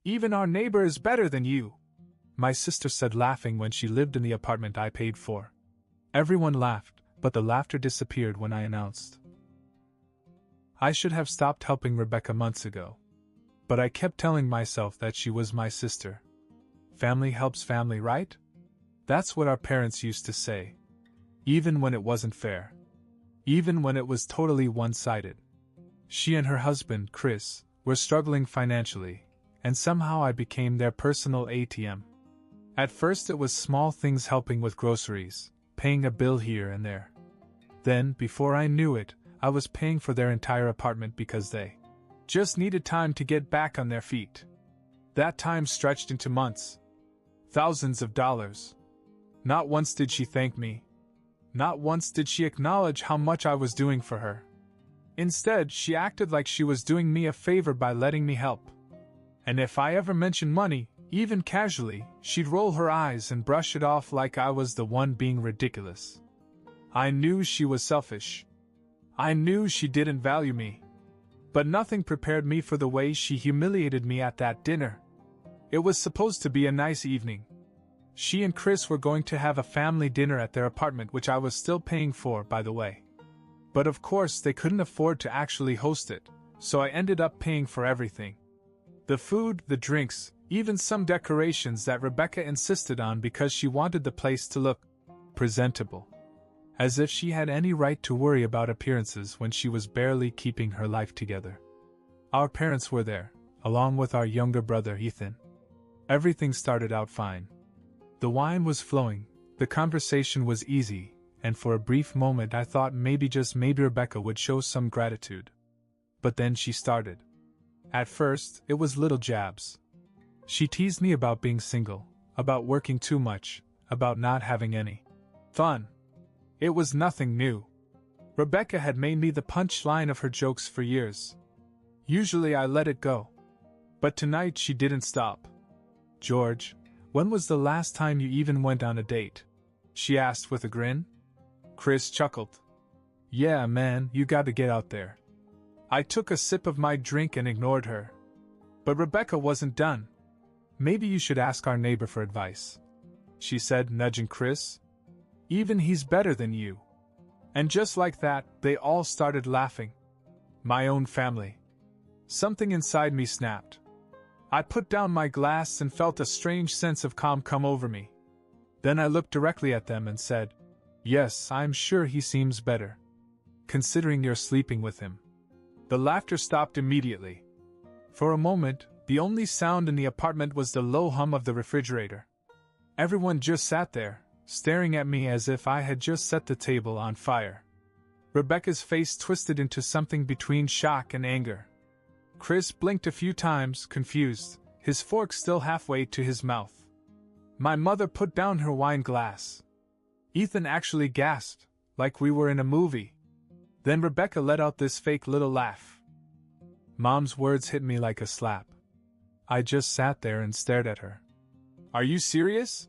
Even our neighbor is better than you, my sister said, laughing when she lived in the apartment I paid for. Everyone laughed, but the laughter disappeared when I announced. I should have stopped helping Rebecca months ago. But I kept telling myself that she was my sister. Family helps family, right? That's what our parents used to say. Even when it wasn't fair. Even when it was totally one-sided. She and her husband, Chris, were struggling financially, and somehow I became their personal ATM. At first it was small things, helping with groceries, paying a bill here and there. Then, before I knew it, I was paying for their entire apartment because they just needed time to get back on their feet. That time stretched into months. Thousands of dollars. Not once did she thank me. Not once did she acknowledge how much I was doing for her. Instead, she acted like she was doing me a favor by letting me help. And if I ever mentioned money, even casually, she'd roll her eyes and brush it off like I was the one being ridiculous. I knew she was selfish. I knew she didn't value me. But nothing prepared me for the way she humiliated me at that dinner. It was supposed to be a nice evening. She and Chris were going to have a family dinner at their apartment, which I was still paying for, by the way. But of course they couldn't afford to actually host it, so I ended up paying for everything. The food, the drinks, even some decorations that Rebecca insisted on because she wanted the place to look presentable. As if she had any right to worry about appearances when she was barely keeping her life together. Our parents were there, along with our younger brother Ethan. Everything started out fine. The wine was flowing, the conversation was easy, and for a brief moment I thought maybe, just maybe, Rebecca would show some gratitude. But then she started. At first, it was little jabs. She teased me about being single, about working too much, about not having any fun. It was nothing new. Rebecca had made me the punchline of her jokes for years. Usually I let it go. But tonight she didn't stop. "George, when was the last time you even went on a date?" she asked with a grin. Chris chuckled. "Yeah, man, you gotta get out there." I took a sip of my drink and ignored her. But Rebecca wasn't done. "Maybe you should ask our neighbor for advice," she said, nudging Chris. "Even he's better than you." And just like that, they all started laughing. My own family. Something inside me snapped. I put down my glass and felt a strange sense of calm come over me. Then I looked directly at them and said, "Yes, I'm sure he seems better. Considering you're sleeping with him." The laughter stopped immediately. For a moment, the only sound in the apartment was the low hum of the refrigerator. Everyone just sat there, staring at me as if I had just set the table on fire. Rebecca's face twisted into something between shock and anger. Chris blinked a few times, confused, his fork still halfway to his mouth. My mother put down her wine glass. Ethan actually gasped, like we were in a movie. Then Rebecca let out this fake little laugh. Mom's words hit me like a slap. I just sat there and stared at her. "Are you serious?"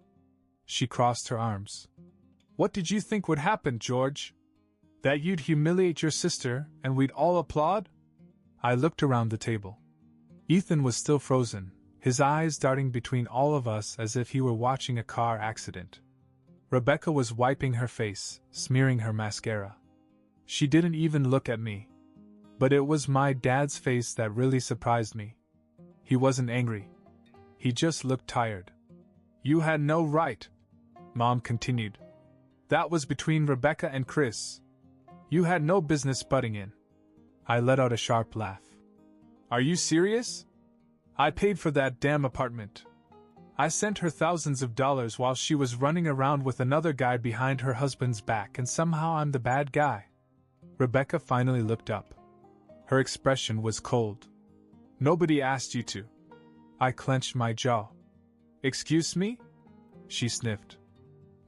She crossed her arms. "What did you think would happen, George? That you'd humiliate your sister and we'd all applaud?" I looked around the table. Ethan was still frozen, his eyes darting between all of us as if he were watching a car accident. Rebecca was wiping her face, smearing her mascara. She didn't even look at me. But it was my dad's face that really surprised me. He wasn't angry. He just looked tired. "You had no right," Mom continued. "That was between Rebecca and Chris. You had no business butting in." I let out a sharp laugh. "Are you serious? I paid for that damn apartment. I sent her thousands of dollars while she was running around with another guy behind her husband's back, and somehow I'm the bad guy." Rebecca finally looked up. Her expression was cold. "Nobody asked you to." I clenched my jaw. "Excuse me?" She sniffed.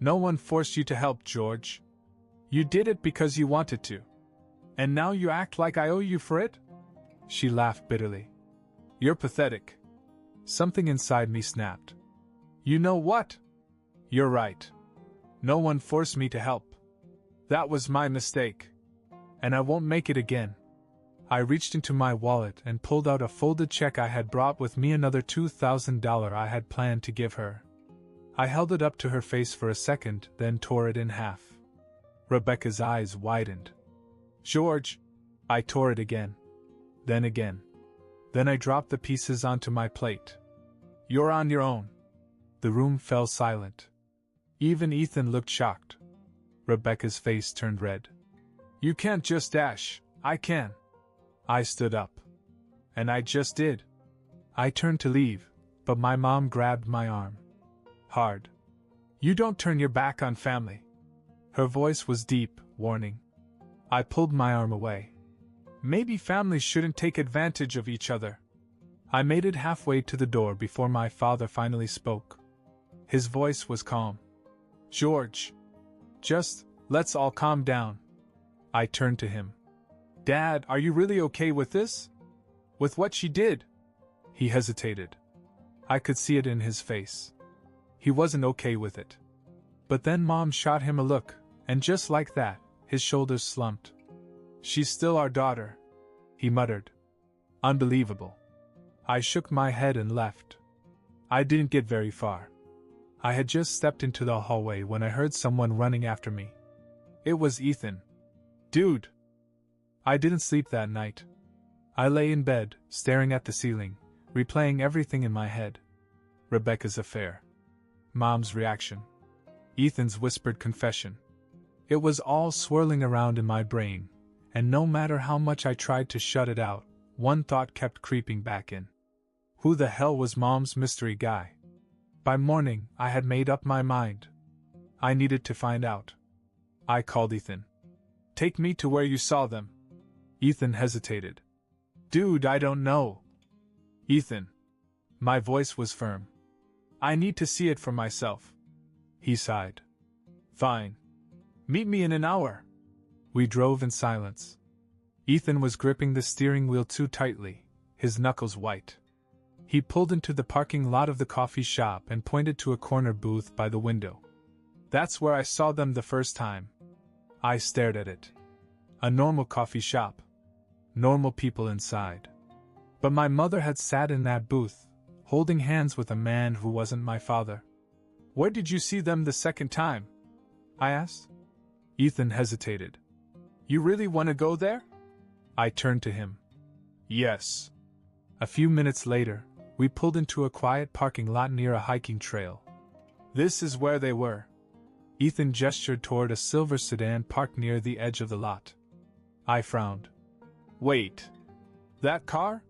"No one forced you to help, George. You did it because you wanted to. And now you act like I owe you for it?" She laughed bitterly. "You're pathetic." Something inside me snapped. "You know what? You're right. No one forced me to help. That was my mistake. And I won't make it again." I reached into my wallet and pulled out a folded check I had brought with me, another $2,000 I had planned to give her. I held it up to her face for a second, then tore it in half. Rebecca's eyes widened. George! I tore it again. Then again. Then I dropped the pieces onto my plate. You're on your own. The room fell silent. Even Ethan looked shocked. Rebecca's face turned red. You can't just dash. I can. I stood up. And I just did. I turned to leave, but my mom grabbed my arm. Hard. You don't turn your back on family. Her voice was deep, warning. I pulled my arm away. Maybe families shouldn't take advantage of each other. I made it halfway to the door before my father finally spoke. His voice was calm. George. Just, let's all calm down. I turned to him. Dad, are you really okay with this? With what she did? He hesitated. I could see it in his face. He wasn't okay with it. But then Mom shot him a look, and just like that, his shoulders slumped. She's still our daughter, he muttered. Unbelievable. I shook my head and left. I didn't get very far. I had just stepped into the hallway when I heard someone running after me. It was Ethan. Dude! I didn't sleep that night. I lay in bed, staring at the ceiling, replaying everything in my head. Rebecca's affair. Mom's reaction. Ethan's whispered confession. It was all swirling around in my brain, and no matter how much I tried to shut it out, one thought kept creeping back in. Who the hell was Mom's mystery guy? By morning, I had made up my mind. I needed to find out. I called Ethan. Take me to where you saw them. Ethan hesitated. Dude, I don't know. Ethan. My voice was firm. I need to see it for myself. He sighed. Fine. Meet me in an hour. We drove in silence. Ethan was gripping the steering wheel too tightly, his knuckles white. He pulled into the parking lot of the coffee shop and pointed to a corner booth by the window. That's where I saw them the first time. I stared at it. A normal coffee shop. Normal people inside. But my mother had sat in that booth, holding hands with a man who wasn't my father. Where did you see them the second time? I asked. Ethan hesitated. You really want to go there? I turned to him. Yes. A few minutes later, we pulled into a quiet parking lot near a hiking trail. This is where they were. Ethan gestured toward a silver sedan parked near the edge of the lot. I frowned. Wait. That car?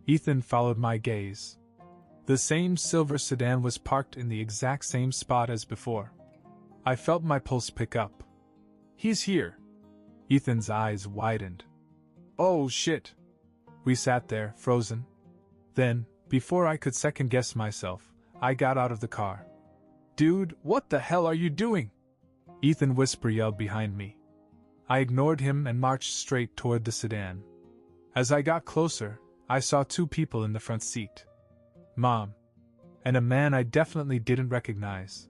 Ethan followed my gaze. The same silver sedan was parked in the exact same spot as before. I felt my pulse pick up. He's here. Ethan's eyes widened. Oh shit. We sat there, frozen. Then, before I could second-guess myself, I got out of the car. Dude, what the hell are you doing? Ethan whisper yelled behind me. I ignored him and marched straight toward the sedan. As I got closer, I saw two people in the front seat. Mom. And a man I definitely didn't recognize.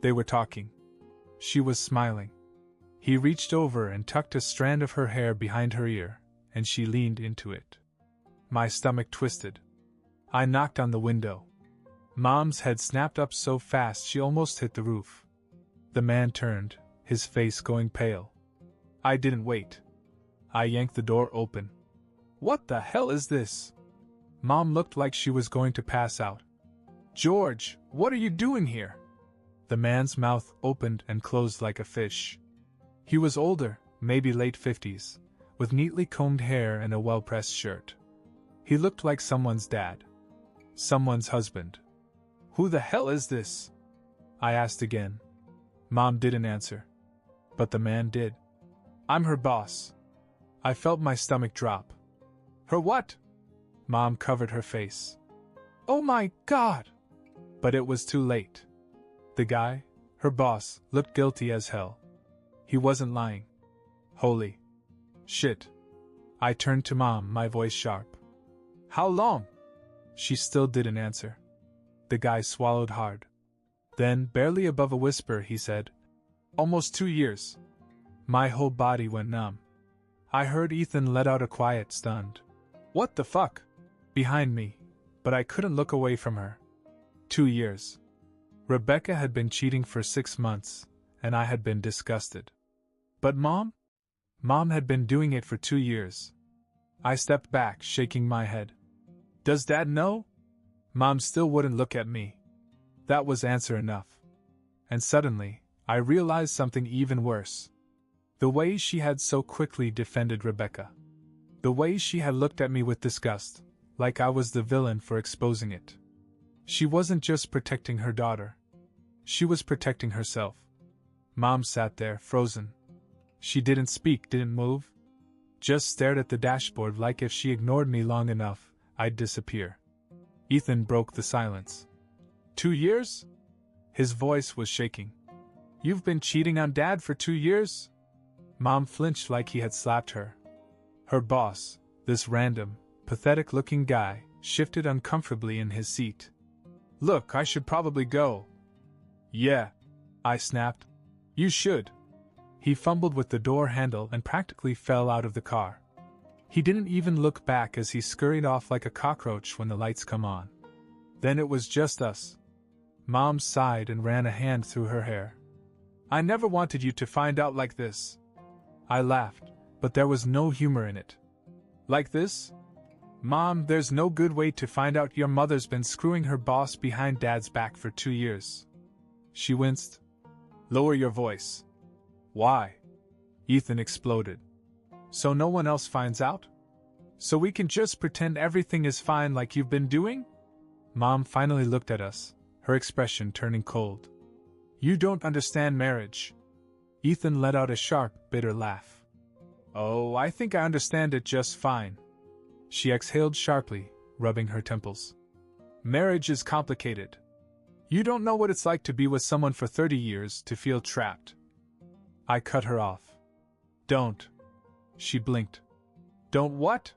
They were talking. She was smiling. He reached over and tucked a strand of her hair behind her ear, and she leaned into it. My stomach twisted. I knocked on the window. Mom's head snapped up so fast she almost hit the roof. The man turned, his face going pale. I didn't wait. I yanked the door open. What the hell is this? Mom looked like she was going to pass out. George, what are you doing here? The man's mouth opened and closed like a fish. He was older, maybe late 50s, with neatly combed hair and a well-pressed shirt. He looked like someone's dad. Someone's husband. Who the hell is this? I asked again. Mom didn't answer. But the man did. I'm her boss. I felt my stomach drop. Her what? Mom covered her face. Oh my God! But it was too late. The guy, her boss, looked guilty as hell. He wasn't lying. Holy shit. I turned to Mom, my voice sharp. How long? She still didn't answer. The guy swallowed hard. Then, barely above a whisper, he said, Almost 2 years. My whole body went numb. I heard Ethan let out a quiet, stunned, "What the fuck?" behind me, but I couldn't look away from her. 2 years. Rebecca had been cheating for 6 months, and I had been disgusted. But Mom? Mom had been doing it for 2 years. I stepped back, shaking my head. Does Dad know? Mom still wouldn't look at me. That was answer enough. And suddenly, I realized something even worse. The way she had so quickly defended Rebecca. The way she had looked at me with disgust, like I was the villain for exposing it. She wasn't just protecting her daughter. She was protecting herself. Mom sat there, frozen. She didn't speak, didn't move. Just stared at the dashboard like if she ignored me long enough, I'd disappear. Ethan broke the silence. 2 years? His voice was shaking. You've been cheating on Dad for 2 years? Mom flinched like he had slapped her. Her boss, this random, pathetic-looking guy, shifted uncomfortably in his seat. Look, I should probably go. Yeah, I snapped. You should. He fumbled with the door handle and practically fell out of the car. He didn't even look back as he scurried off like a cockroach when the lights come on. Then it was just us. Mom sighed and ran a hand through her hair. I never wanted you to find out like this. I laughed, but there was no humor in it. Like this? Mom, there's no good way to find out your mother's been screwing her boss behind Dad's back for 2 years. She winced. Lower your voice. Why? Ethan exploded. So no one else finds out? So we can just pretend everything is fine like you've been doing? Mom finally looked at us, her expression turning cold. You don't understand marriage. Ethan let out a sharp, bitter laugh. Oh, I think I understand it just fine. She exhaled sharply, rubbing her temples. Marriage is complicated. You don't know what it's like to be with someone for 30 years to feel trapped. I cut her off. Don't. She blinked. Don't what?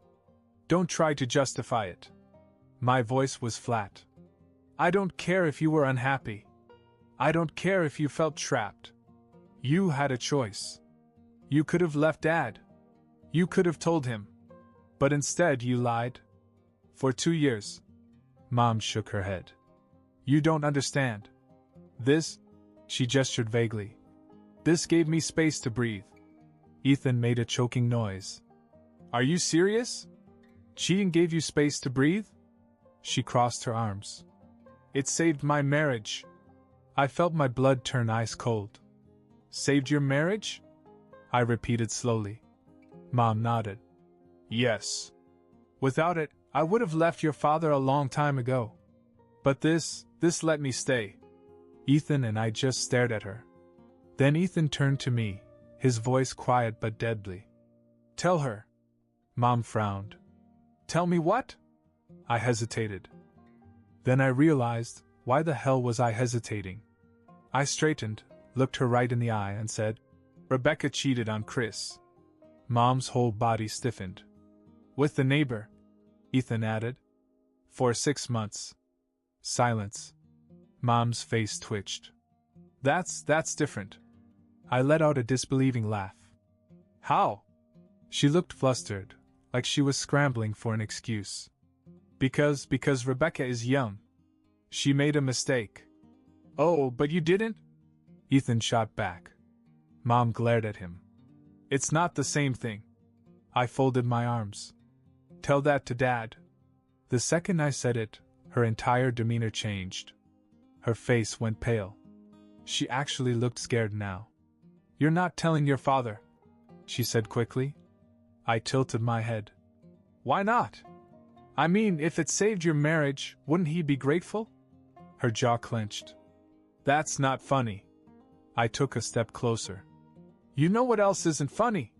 Don't try to justify it. My voice was flat. I don't care if you were unhappy. I don't care if you felt trapped. You had a choice. You could have left Dad. You could have told him. But instead you lied. For 2 years. Mom shook her head. You don't understand. This, she gestured vaguely. This gave me space to breathe. Ethan made a choking noise. Are you serious? Cheating gave you space to breathe? She crossed her arms. It saved my marriage. I felt my blood turn ice cold. Saved your marriage? I repeated slowly. Mom nodded. Yes. Without it, I would have left your father a long time ago. But this let me stay. Ethan and I just stared at her. Then Ethan turned to me, his voice quiet but deadly. Tell her. Mom frowned. Tell me what? I hesitated. Then I realized, why the hell was I hesitating? I straightened, looked her right in the eye and said, Rebecca cheated on Chris. Mom's whole body stiffened. With the neighbor, Ethan added. For 6 months. Silence. Mom's face twitched. That's different. I let out a disbelieving laugh. How? She looked flustered, like she was scrambling for an excuse. Because Rebecca is young. She made a mistake. Oh, but you didn't? Ethan shot back. Mom glared at him. It's not the same thing. I folded my arms. Tell that to Dad. The second I said it, her entire demeanor changed. Her face went pale. She actually looked scared now. You're not telling your father, she said quickly. I tilted my head. Why not? I mean, if it saved your marriage, wouldn't he be grateful? Her jaw clenched. That's not funny. I took a step closer. You know what else isn't funny?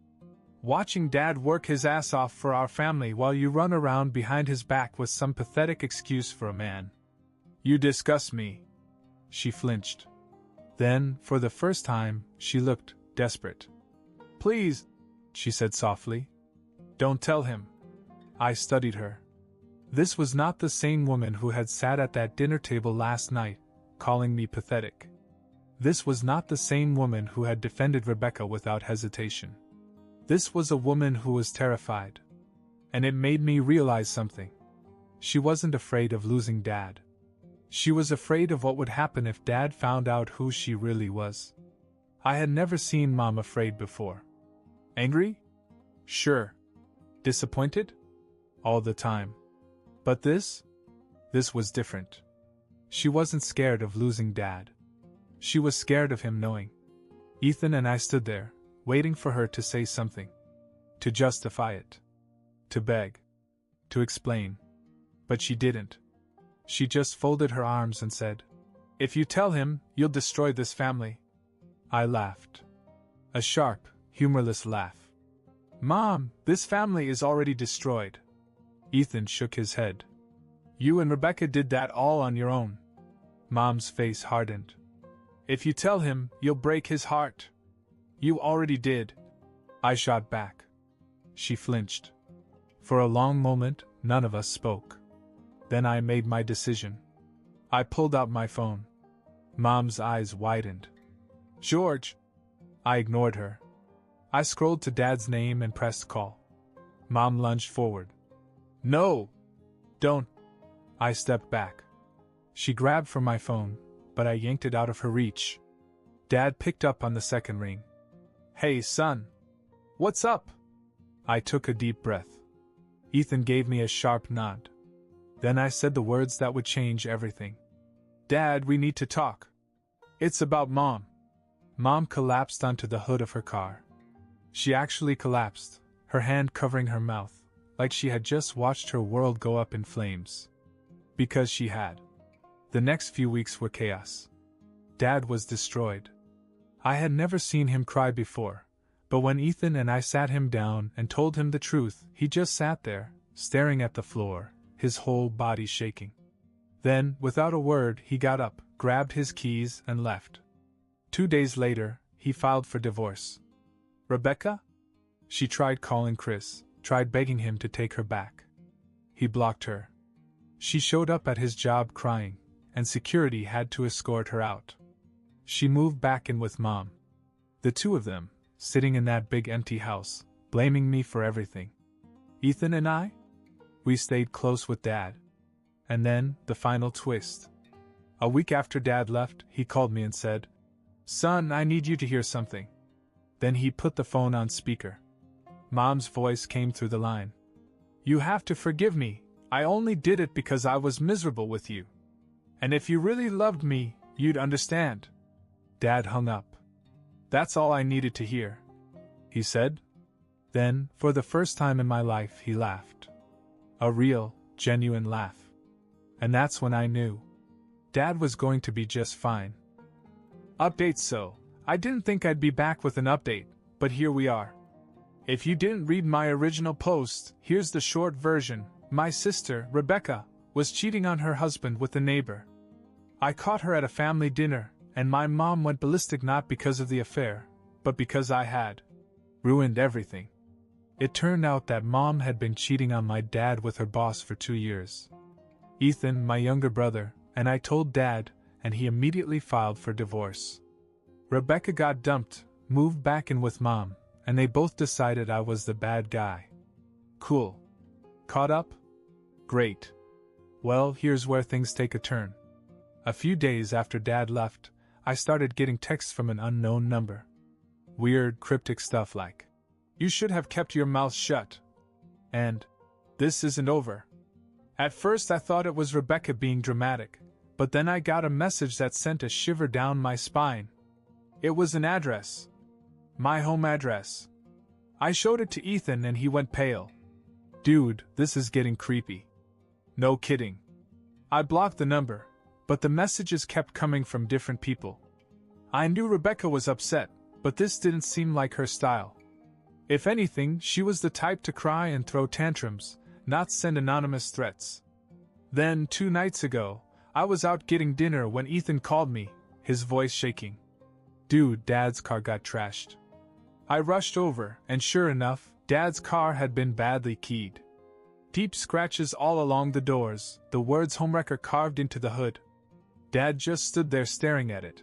Watching Dad work his ass off for our family while you run around behind his back with some pathetic excuse for a man. You disgust me. She flinched. Then, for the first time, she looked desperate. Please, she said softly. Don't tell him. I studied her. This was not the same woman who had sat at that dinner table last night, calling me pathetic. This was not the same woman who had defended Rebecca without hesitation. This was a woman who was terrified. And it made me realize something. She wasn't afraid of losing Dad. She was afraid of what would happen if Dad found out who she really was. I had never seen Mom afraid before. Angry? Sure. Disappointed? All the time. But this was different. She wasn't scared of losing Dad. She was scared of him knowing. Ethan and I stood there, waiting for her to say something. To justify it. To beg. To explain. But she didn't. She just folded her arms and said, "If you tell him, you'll destroy this family." I laughed. A sharp, humorless laugh. "Mom, this family is already destroyed." Ethan shook his head. "You and Rebecca did that all on your own." Mom's face hardened. "If you tell him, you'll break his heart." "You already did." I shot back. She flinched. For a long moment, none of us spoke. Then I made my decision. I pulled out my phone. Mom's eyes widened. "George!" I ignored her. I scrolled to Dad's name and pressed call. Mom lunged forward. "No! Don't!" I stepped back. She grabbed for my phone, but I yanked it out of her reach. Dad picked up on the second ring. "Hey, son! What's up?" I took a deep breath. Ethan gave me a sharp nod. Then I said the words that would change everything. "Dad, we need to talk. It's about Mom." Mom collapsed onto the hood of her car. She actually collapsed, her hand covering her mouth, like she had just watched her world go up in flames. Because she had. The next few weeks were chaos. Dad was destroyed. I had never seen him cry before, but when Ethan and I sat him down and told him the truth, he just sat there, staring at the floor, his whole body shaking. Then, without a word, he got up, grabbed his keys, and left. 2 days later, he filed for divorce. Rebecca? She tried calling Chris, tried begging him to take her back. He blocked her. She showed up at his job crying, and security had to escort her out. She moved back in with Mom. The two of them, sitting in that big empty house, blaming me for everything. Ethan and I? We stayed close with Dad. And then, the final twist. A week after Dad left, he called me and said, "Son, I need you to hear something." Then he put the phone on speaker. Mom's voice came through the line. "You have to forgive me. I only did it because I was miserable with you. And if you really loved me, you'd understand." Dad hung up. "That's all I needed to hear," he said. Then, for the first time in my life, he laughed. A real, genuine laugh. And that's when I knew. Dad was going to be just fine. Update. So, I didn't think I'd be back with an update, but here we are. If you didn't read my original post, here's the short version. My sister, Rebecca, was cheating on her husband with a neighbor. I caught her at a family dinner, and my mom went ballistic not because of the affair, but because I had ruined everything. It turned out that Mom had been cheating on my dad with her boss for 2 years. Ethan, my younger brother, and I told Dad, and he immediately filed for divorce. Rebecca got dumped, moved back in with Mom, and they both decided I was the bad guy. Cool. Caught up? Great. Well, here's where things take a turn. A few days after Dad left, I started getting texts from an unknown number. Weird, cryptic stuff like, "You should have kept your mouth shut," and "This isn't over." At first I thought it was Rebecca being dramatic, but then I got a message that sent a shiver down my spine. It was an address. My home address. I showed it to Ethan and he went pale. "Dude, this is getting creepy." No kidding. I blocked the number, but the messages kept coming from different people. I knew Rebecca was upset, but this didn't seem like her style. If anything, she was the type to cry and throw tantrums, not send anonymous threats. Then, 2 nights ago, I was out getting dinner when Ethan called me, his voice shaking. "Dude, Dad's car got trashed." I rushed over, and sure enough, Dad's car had been badly keyed. Deep scratches all along the doors, the words "homewrecker" carved into the hood. Dad just stood there staring at it.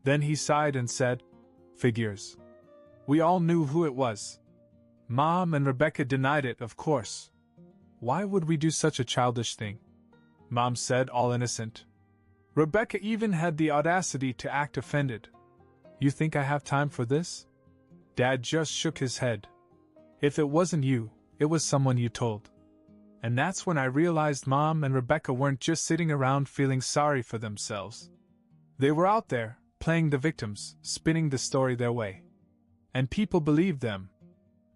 Then he sighed and said, "Figures." We all knew who it was. Mom and Rebecca denied it, of course. Why would we do such a childish thing? Mom said, all innocent. Rebecca even had the audacity to act offended. You think I have time for this? Dad just shook his head. If it wasn't you, it was someone you told. And that's when I realized Mom and Rebecca weren't just sitting around feeling sorry for themselves. They were out there, playing the victims, spinning the story their way. And people believed them.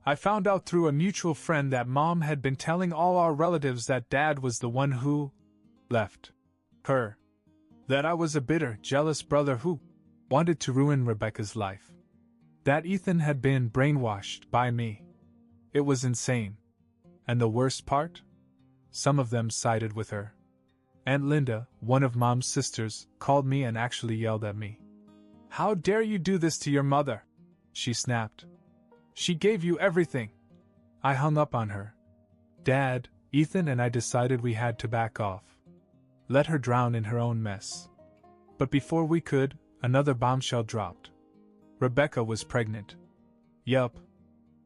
I found out through a mutual friend that Mom had been telling all our relatives that Dad was the one who left her. That I was a bitter, jealous brother who wanted to ruin Rebecca's life. That Ethan had been brainwashed by me. It was insane. And the worst part? Some of them sided with her. Aunt Linda, one of Mom's sisters, called me and actually yelled at me. How dare you do this to your mother? She snapped. She gave you everything. I hung up on her. Dad, Ethan and I decided we had to back off. Let her drown in her own mess. But before we could, another bombshell dropped. Rebecca was pregnant. Yup.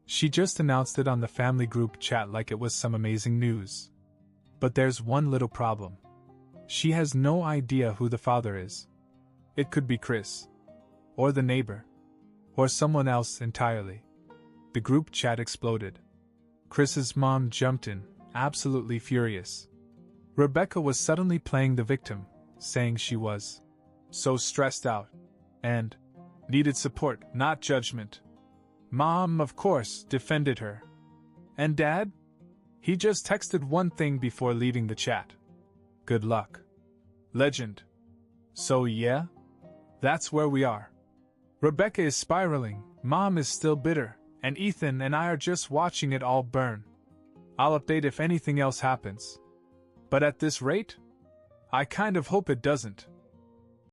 She just announced it on the family group chat like it was some amazing news. But there's one little problem. She has no idea who the father is. It could be Chris. Or the neighbor. Or someone else entirely. The group chat exploded. Chris's mom jumped in, absolutely furious. Rebecca was suddenly playing the victim, saying she was so stressed out and needed support, not judgment. Mom, of course, defended her. And Dad? He just texted one thing before leaving the chat. Good luck. Legend. So yeah? That's where we are. Rebecca is spiraling, Mom is still bitter, and Ethan and I are just watching it all burn. I'll update if anything else happens. But at this rate? I kind of hope it doesn't.